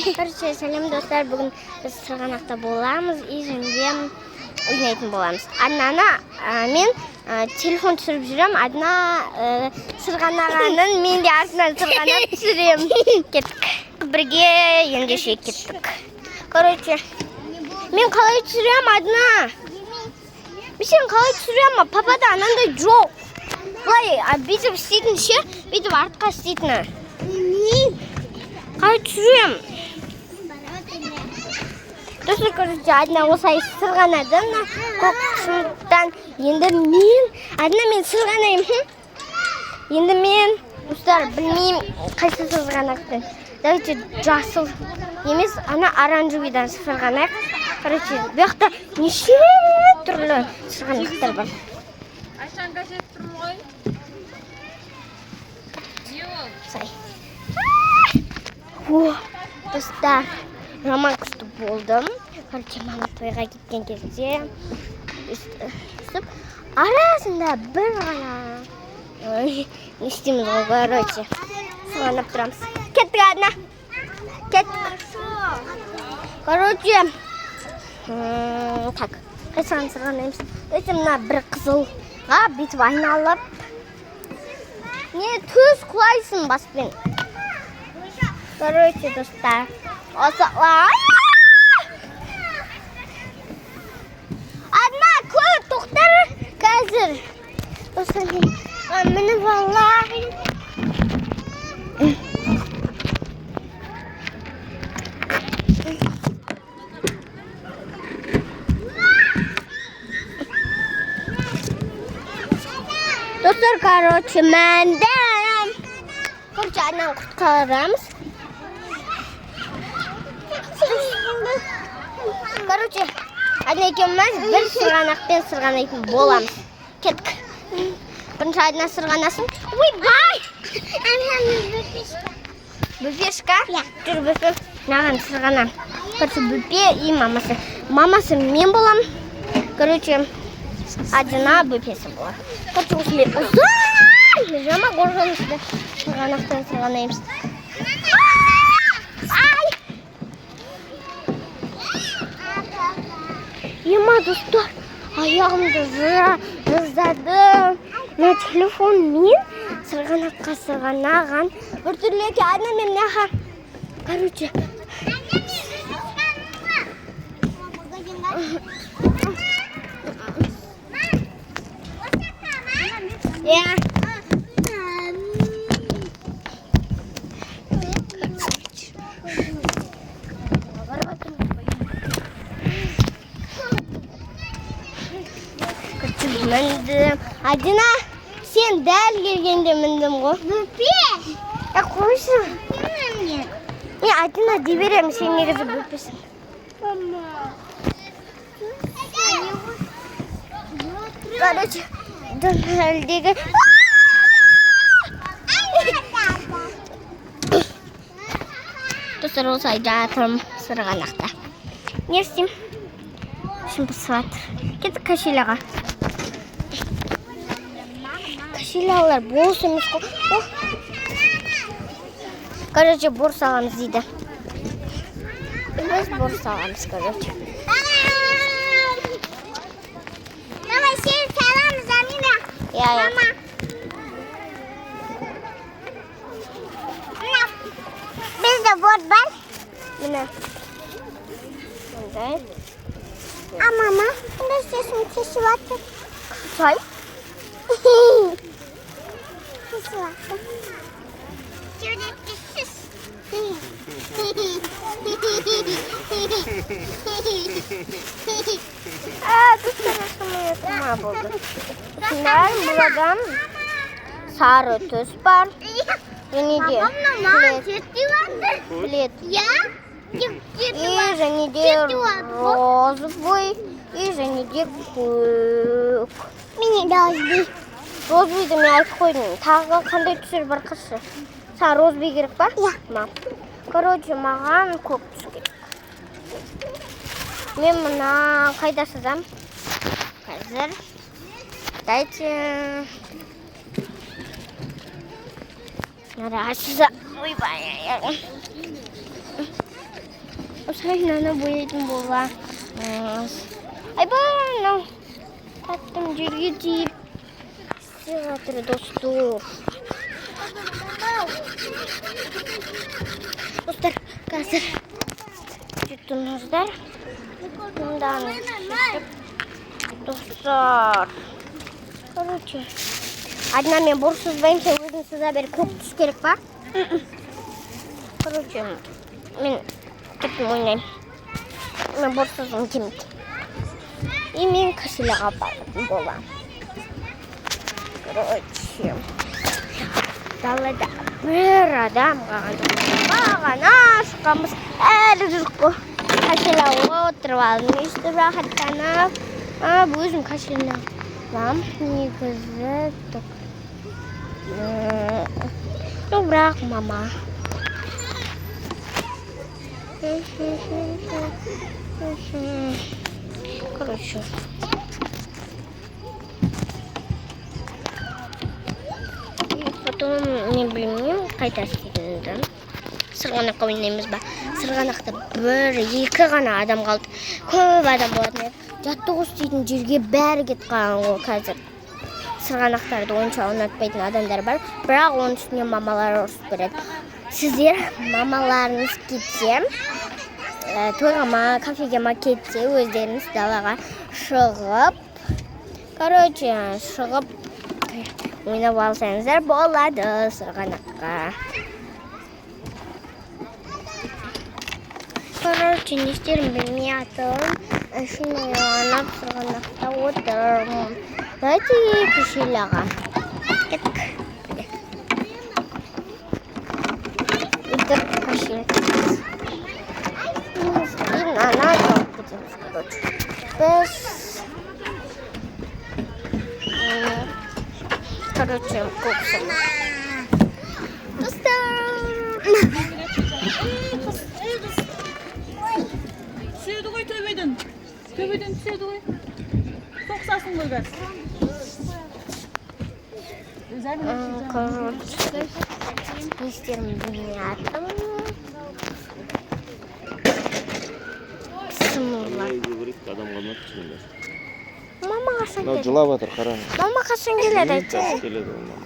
Короче, сәлем достар, бүгін біз Сырғанақта боламыз и және ойнайтын боламыз. Аднаны мен телефон түсіріп жүрем, Адна сырғанағанын, мен де артынан сырғанақ түсірем. Кеттік. Бірге ендеше кеттік. Короче, мен қалай түсірем, Адна? Мен қалай түсірем, папада анандай жоқ. Бұлай, бүйтіп істейтін ше, бүйтіп артқа істейтіні. Қалай түсірем? Достар, короче, Адна осылай сырғанады. Көкшіліктен енді мен сырғанайым. Енді мен, достар, білмеймін қайсы сырғанақтан. Давайте жасыл емес, ана оранжевыйдан сырғанайық. Короче, бұяқта неше түрлі сырғанақтар бар. Айшан кашет тұрмын ғой. Сай. Достар, романтикті болдым. Короче, мама тойға кеткен кезде арасында бір ғана не істейміз ғой, короче. Сырғанап тұрамыз. Кеттік, Адна. Кеттік. Короче, так, қайсыған сырғанаймыз. Өте мына бір қызылға бүйтіп айналып. Не төс құлайсың баспен. Короче, достар, осылай. Адна, көп тоқтар қазір. Достар, мініп алайын. Достар, короче, мәндем. Короче, Аднаны құтқарамыз. Короче, Адна екеуміз бір сырғанақпен сырғанайтын боламыз. Кеттік. Бірінші Адна сырғанасын. Ой, бай! Бүпешка? Жүр, бүпе. Наған сырғанам. Короче, бүпе и мамасы. Мамасы мен болам. Короче, Адна бүпесі болады. Короче, осымен ұзай! Жама горғанысында сырғанақтан сырғанаймыз. Ема, достар, аяғымды жаздадым. Мен телефонмен сырғанаққа сырғанаған. Бір түрлі Адна мен наға. Короче. Міндім. Адина, сен дәл келгенде міндім ғой. Бүпе! Қойсын. Мен Адина дей беремін, сен негізі бүпесің. Короче, дәлдегі... Достар, осылай жатырым сырғанақта. Не істейм? Şimdi sıvatır. Gidip kaşıylağa. Kaşıylalar bolsunuz. Oh. Короче, борс аламыз дейді. Biz борс аламыз, короче. Mama sen selam Zamina. Ya. Mama. Bizde bot var. Mine. Bunday. Mama, bunda sesim sesi var. Say. Sesi var. Şöyle ses. Dostlar, oldu. Şimdi buradan sarı töz var. Renide. Плед. Я? И Жениде розовый, и Жениде көк. Мені розбей. Розбейді мен айтып қойдым. Тағы қандай түсір бар қысы? Саған розбей керек па? Иә. Короче, маған көк түс керек. Мен мұна қайда сызам? Қазір. Дайте. Нара сыза. Ойбай. Saynana boyaydım bolamız. Ayba, no. Tattım жерге тиіп істеп жатыр достар. Достар, қазір жұттыңыздар. Мындан достар. Короче, одна мен бұрыс сызбаймын, сен өзің сыза бер. Көк түс керек па? Короче, мен кеттім ойнаймын. Мен бұрыс сызғым келмейді. И мен кәселеға боламын. Короче, далада бір адам бағана шыққанбыз. Әлі жүріп қой. Кәселеға отырып алдым. Өйстіп рахаттанып. Өзім кәселеға аламын. Негізі тұқ. Бірақ мама. Короче. Потом не білмеймін қайта істегенді. Сырғанаққа ойнаймыз ба? Сырғанақта бір-екі ғана адам қалды. Көп адам болатын еді. Жаттығу істейтін жерге бәрі кетіп қалған ғой қазір. Сырғанақтарды онша ұнатпайтын адамдар бар. Бірақ оның үстіне мамалар ұрысып береді. Сіздер мамаларыңыз кетсе, тойға ма, кафеге ма кетсе, өздеріңіз далаға шығып, короче, шығып ойнап алсаңыздар болады сырғанаққа. Короче, не істерім білмей атым. Үшін ойланып сырғанақта отырмын. Давайте кешелеға. Кеттік. Өйтіп кешелеға. Она будем, короче. Без... Короче, кукса. Түседі ғой төбеден. Төбеден түседі ғой. Соқсасын ғой бәс. Короче, не істерім білмей атым. Адам қалмады кішкенде. Мама қашан Мынау келеді? жылап жатыр, қараңыз. Мама қашан келеді айтшы? Келеді ол мама.